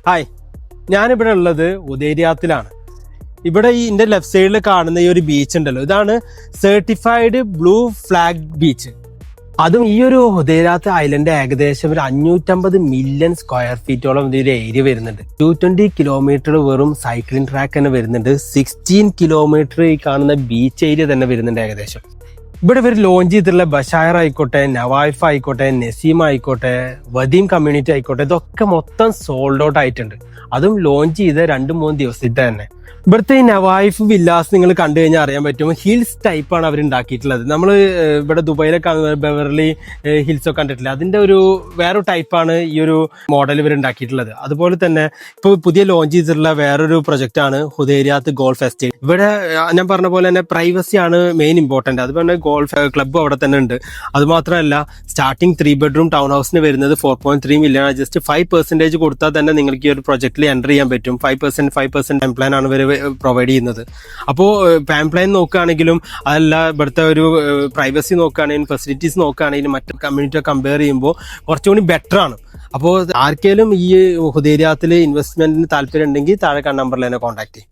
Hi, ഞാനിവിടെ ഉള്ളത് ഉദയരിയാത്തിലാണ്. ഇവിടെ എൻ്റെ ലെഫ്റ്റ് സൈഡിൽ കാണുന്ന ഈ ഒരു ബീച്ച് ഉണ്ടല്ലോ, ഇതാണ് സർട്ടിഫൈഡ് ബ്ലൂ ഫ്ലാഗ് ബീച്ച്. അതും ഈ ഒരു ഉദയരാത്ത് ഐലൻഡ് ഏകദേശം ഒരു 550 മില്യൺ സ്ക്വയർ ഫീറ്റോളം ഒരു ഏരിയ വരുന്നുണ്ട്. 220 കിലോമീറ്റർ വെറും സൈക്ലിംഗ് ട്രാക്ക് തന്നെ വരുന്നുണ്ട്. 16 കിലോമീറ്റർ ഈ കാണുന്ന ബീച്ച് ഏരിയ തന്നെ വരുന്നുണ്ട് ഏകദേശം. ഇവിടെ ഇവർ ലോഞ്ച് ചെയ്തിട്ടുള്ള ബഷായർ ആയിക്കോട്ടെ, നവായിഫ് ആയിക്കോട്ടെ, നസീം ആയിക്കോട്ടെ, വദീം കമ്മ്യൂണിറ്റി ആയിക്കോട്ടെ, ഇതൊക്കെ മൊത്തം സോൾഡ് ഔട്ട് ആയിട്ടുണ്ട്. അതും ലോഞ്ച് ചെയ്ത 2-3 ദിവസത്തെ തന്നെ. ഇവിടുത്തെ ഈ നവായിഫ് വില്ലാസ് നിങ്ങൾ കണ്ടു കഴിഞ്ഞാൽ അറിയാൻ പറ്റും, ഹിൽസ് ടൈപ്പാണ് അവർ ഉണ്ടാക്കിയിട്ടുള്ളത്. നമ്മൾ ഇവിടെ ദുബായിലൊക്കെ ബെവർലി ഹിൽസ് ഒക്കെ കണ്ടിട്ടില്ല, അതിന്റെ ഒരു വേറൊരു ടൈപ്പാണ് ഈ ഒരു മോഡൽ ഇവർ ഉണ്ടാക്കിയിട്ടുള്ളത്. അതുപോലെ തന്നെ ഇപ്പോൾ പുതിയ ലോഞ്ച് ചെയ്തിട്ടുള്ള വേറൊരു പ്രൊജക്റ്റാണ് ഹുദൈരിയാത്ത് ഗോൾഫ് എസ്റ്റേറ്റ്. ഇവിടെ ഞാൻ പറഞ്ഞ പോലെ തന്നെ പ്രൈവസി ആണ് മെയിൻ ഇമ്പോർട്ടന്റ്. അതുപോലെ ഗോൾഫ് ക്ലബ്ബും അവിടെ തന്നെ ഉണ്ട്. അതുമാത്രമല്ല, സ്റ്റാർട്ടിംഗ് 3 ബെഡ്റൂം ടൗൺ ഹൗസിന് വരുന്നത് 4.3 മില്യൺ. ജസ്റ്റ് 5% കൊടുത്താൽ തന്നെ നിങ്ങൾക്ക് ഈ ഒരു പ്രൊജക്റ്റിൽ എൻ്റർ ചെയ്യാൻ പറ്റും. 5% എംപ്ലോയൻ ആണ് ഇവർ പ്രൊവൈഡ് ചെയ്യുന്നത്. അപ്പോൾ പാംപ്ലൈൻ നോക്കുകയാണെങ്കിലും അതല്ല ഇവിടുത്തെ ഒരു പ്രൈവസി നോക്കുകയാണെങ്കിലും ഫെസിലിറ്റീസ് നോക്കുകയാണെങ്കിലും മറ്റു കമ്മ്യൂണിറ്റിയെ കമ്പയർ ചെയ്യുമ്പോൾ കുറച്ചുകൂടി ബെറ്റർ ആണ്. അപ്പോൾ ആർക്കെങ്കിലും ഈ ഹുദൈരിയാത്തിൽ ഇൻവെസ്റ്റ്മെന്റിന് താല്പര്യം ഉണ്ടെങ്കിൽ താഴെ നമ്പറിൽ തന്നെ കോൺടാക്ട് ചെയ്യും.